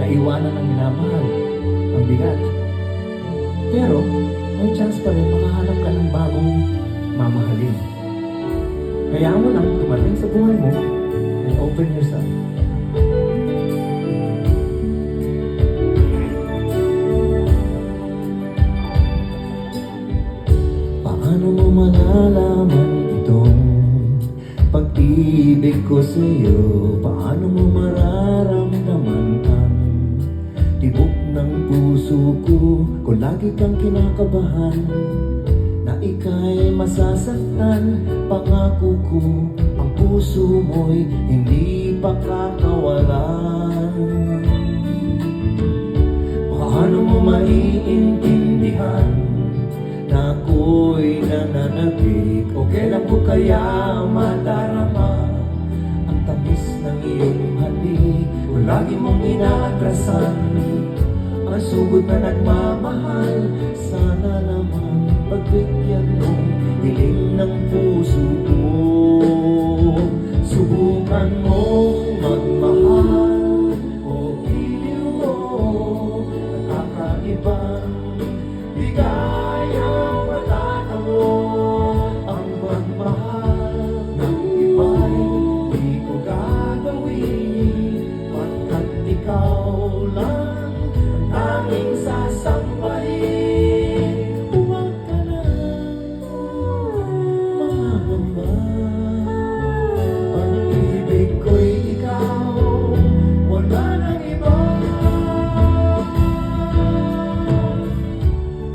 Naiwanan ng minamahal. Ang bigat. Pero, may chance pa rin makahanap ka ng bagong mamahalin. Kaya mo lang dumating sa buhay mo and open yourself. Paano mo malalaman itong pag-ibig ko sa'yo? Paano mo mararamdaman ang tibok ng puso ko? Kung lagi kang kinakabahan na ika'y masasaktan, pangako ko ang puso mo'y hindi pa kakawalan. Paano mo maiintindihan na ako'y nananabik? O kailan ko kaya madarama ang tamis ng iyong halik? Kung lagi mong inaatrasan ang sugod na nagmamahal, sana naman pagbigyan mong hiling ng